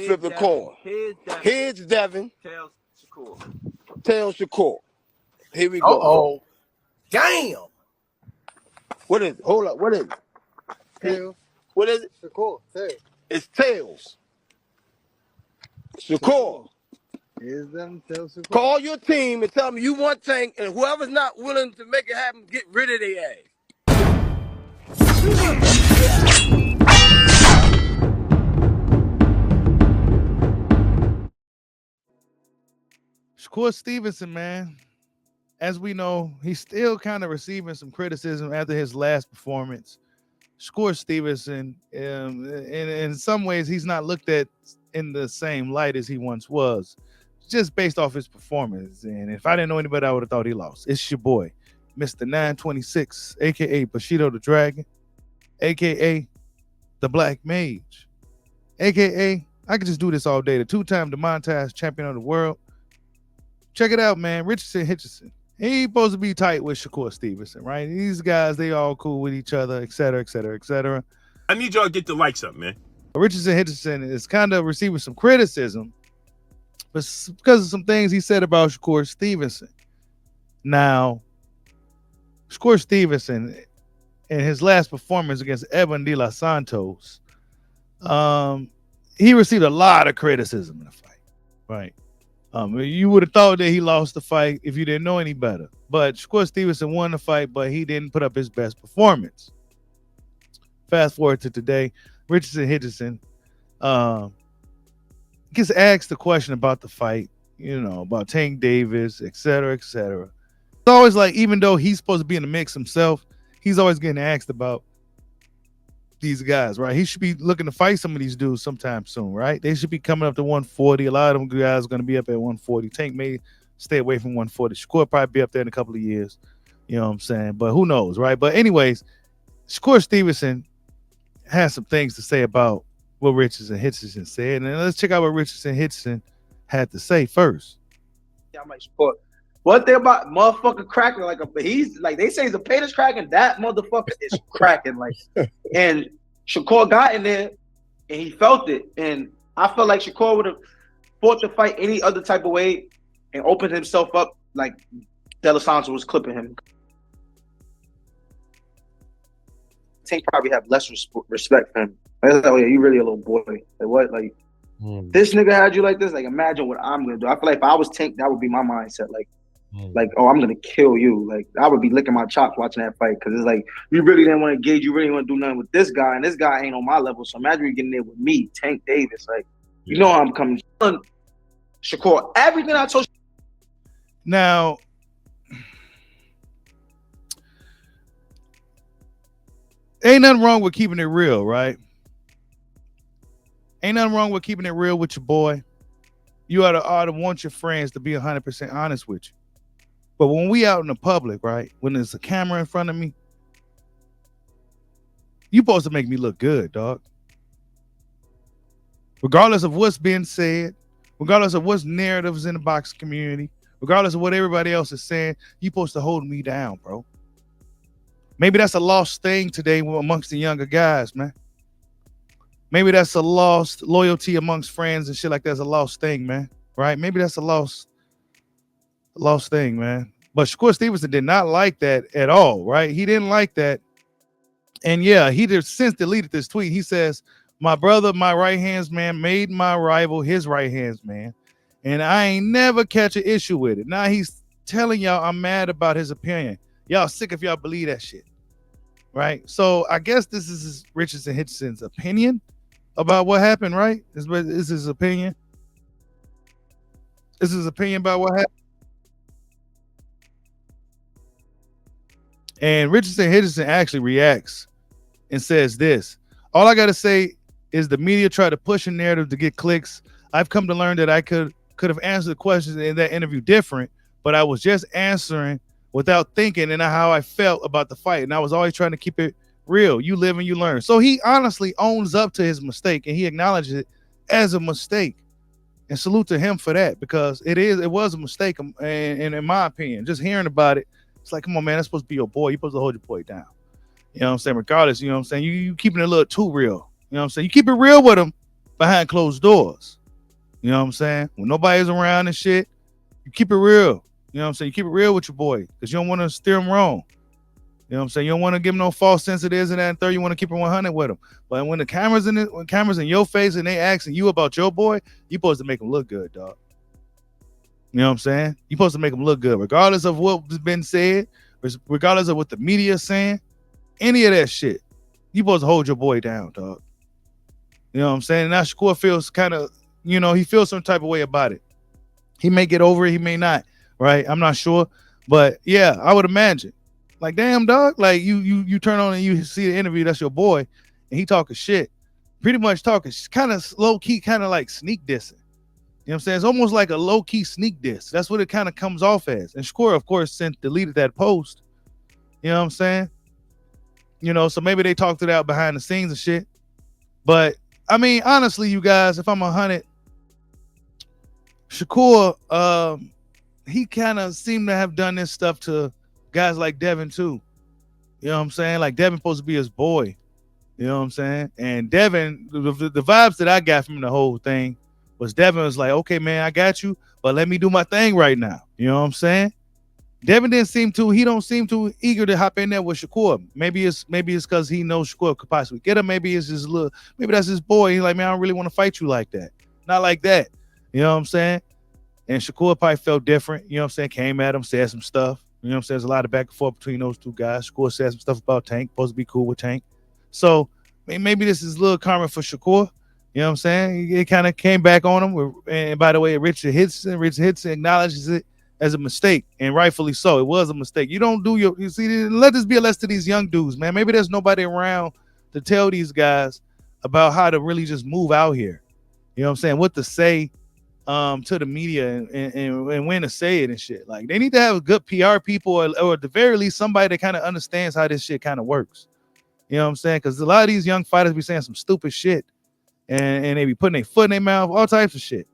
flip the coin. Heads Devin. Tails Shakur. Tails Shakur. Here we go. Oh, damn. What is it? Hold up. What is it? Tails. What is it? Shakur. Tails. It's Tails. Shakur. Here's them. Tails. Shakur. Call your team and tell them you want Tank, and whoever's not willing to make it happen, get rid of their ass. Shakur Stevenson, man, as we know, he's still kind of receiving some criticism after his last performance. Shakur Stevenson, in some ways, he's not looked at in the same light as he once was, just based off his performance. And if I didn't know any better, I would have thought he lost. It's your boy, Mr. 926, a.k.a. Bushido the Dragon, a.k.a. the Black Mage, a.k.a. I could just do this all day, the two-time demonetized champion of the world. Check it out, man. Richardson Hitchison. He's supposed to be tight with Shakur Stevenson, right? These guys, they all cool with each other, et cetera, et cetera, et cetera. I need y'all to get the likes up, man. Richardson Hitchison is kind of receiving some criticism but because of some things he said about Shakur Stevenson. Now, Shakur Stevenson, in his last performance against Edwin De Los Santos, he received a lot of criticism in the fight, right? You would have thought that he lost the fight if you didn't know any better. But Shakur Stevenson won the fight, but he didn't put up his best performance. Fast forward to today, Richardson Hitchison gets asked the question about the fight, about Tank Davis, et cetera, et cetera. It's always like, even though he's supposed to be in the mix himself, he's always getting asked about these guys, right? He should be looking to fight some of these dudes sometime soon, right? They should be coming up to 140. A lot of them guys are going to be up at 140. Tank may stay away from 140. Shakur probably be up there in a couple of years. You know what I'm saying? But who knows, right? But anyways, Shakur Stevenson has some things to say about what Richardson Hitchison said. And let's check out what Richardson Hitchison had to say first. Yeah, I'm like, Shakur. One thing about motherfucker cracking, he's like, they say he's a penis cracking. That motherfucker is cracking, and Shakur got in there and he felt it. And I felt like Shakur would have fought the fight any other type of way and opened himself up like De Los Santos was clipping him. Tank probably have less respect for him. Like, oh yeah, you really a little boy. Like what? Like this nigga had you like this. Like imagine what I'm gonna do. I feel like if I was Tank, that would be my mindset. Like, oh, I'm gonna kill you. Like, I would be licking my chops watching that fight because it's like you really didn't want to engage. You really want to do nothing with this guy, and this guy ain't on my level. So imagine you getting there with me, Tank Davis. Like, you know how I'm coming. Shakur, everything I told you. Now, ain't nothing wrong with keeping it real, right? Ain't nothing wrong with keeping it real with your boy. You ought to want your friends to be 100% honest with you. But when we out in the public, right, when there's a camera in front of me, you supposed to make me look good, dog. Regardless of what's being said, regardless of what's narratives in the boxing community, regardless of what everybody else is saying, you supposed to hold me down, bro. Maybe that's a lost thing today amongst the younger guys, man. Maybe that's a lost loyalty amongst friends and shit like that's a lost thing, man. Right? Maybe that's a lost thing, man. But Shakur Stevenson did not like that at all, right? He didn't like that. And yeah, he just since deleted this tweet. He says, my brother, my right hands man, made my rival his right hands man. And I ain't never catch an issue with it. Now he's telling y'all I'm mad about his opinion. Y'all sick if y'all believe that shit. Right? So I guess this is Richardson Hitchison's opinion about what happened, right? This is his opinion. This is his opinion about what happened. And Richardson Hitchison actually reacts and says this. All I got to say is the media tried to push a narrative to get clicks. I've come to learn that I could have answered the questions in that interview different, but I was just answering without thinking and how I felt about the fight. And I was always trying to keep it real. You live and you learn. So he honestly owns up to his mistake and he acknowledges it as a mistake. And salute to him for that, because it was a mistake. And in my opinion, just hearing about it, it's like, come on, man, that's supposed to be your boy. You're supposed to hold your boy down. You know what I'm saying? Regardless, you know what I'm saying? You keeping it a little too real. You know what I'm saying? You keep it real with him, behind closed doors. You know what I'm saying? When nobody's around and shit, you keep it real. You know what I'm saying? You keep it real with your boy because you don't want to steer him wrong. You know what I'm saying? You don't want to give him no false sense of this and that and third. You want to keep it 100 with him. But when the cameras in it, when cameras in your face and they asking you about your boy, you supposed to make him look good, dog. You know what I'm saying? You supposed to make him look good, regardless of what's been said, regardless of what the media is saying, any of that shit. You supposed to hold your boy down, dog. You know what I'm saying? And now Shakur feels kind of, you know, he feels some type of way about it. He may get over it, he may not, right? I'm not sure. But yeah, I would imagine. Like, damn, dog, like you turn on and you see the interview, that's your boy, and he talking shit. Pretty much talking kind of low-key, kind of like sneak dissing. You know what I'm saying? It's almost like a low-key sneak diss. That's what it kind of comes off as. And Shakur, of course, deleted that post. You know what I'm saying? You know, so maybe they talked it out behind the scenes and shit. But, I mean, honestly, you guys, if I'm 100, Shakur, he kind of seemed to have done this stuff to guys like Devin too. You know what I'm saying? Like Devin supposed to be his boy. You know what I'm saying? And Devin, the vibes that I got from the whole thing was Devin was like, okay, man, I got you, but let me do my thing right now. You know what I'm saying? Devin he don't seem too eager to hop in there with Shakur. Maybe it's because he knows Shakur could possibly get him. Maybe it's just maybe that's his boy. He's like, man, I don't really want to fight you like that. Not like that. You know what I'm saying? And Shakur probably felt different. You know what I'm saying? Came at him, said some stuff. You know what I'm saying? There's a lot of back and forth between those two guys. Shakur said some stuff about Tank, supposed to be cool with Tank. So maybe this is a little karma for Shakur. You know what I'm saying? It kind of came back on him. And by the way, Richard Hitson acknowledges it as a mistake, and rightfully so. It was a mistake. You don't do you see, let this be a lesson to these young dudes, man. Maybe there's nobody around to tell these guys about how to really just move out here. You know what I'm saying? What to say to the media and when to say it and shit. Like, they need to have good PR people or at the very least somebody that kind of understands how this shit kind of works. You know what I'm saying? Because a lot of these young fighters be saying some stupid shit and they be putting their foot in their mouth, all types of shit.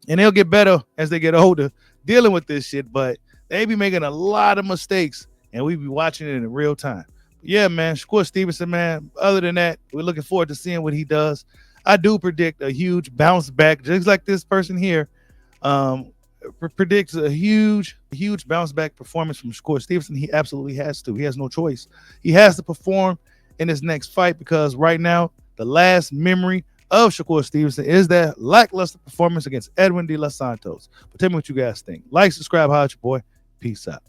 And they'll get better as they get older dealing with this shit, but they be making a lot of mistakes and we be watching it in real time. Yeah, man, Shakur Stevenson, man, other than that, we're looking forward to seeing what he does. I do predict a huge bounce back, just like this person here predicts a huge bounce back performance from Shakur Stevenson. He absolutely has to. He has no choice. He has to perform in his next fight because right now, the last memory of Shakur Stevenson is that lackluster performance against Edwin De Los Santos. But tell me what you guys think. Like, subscribe, holla at your boy. Peace out.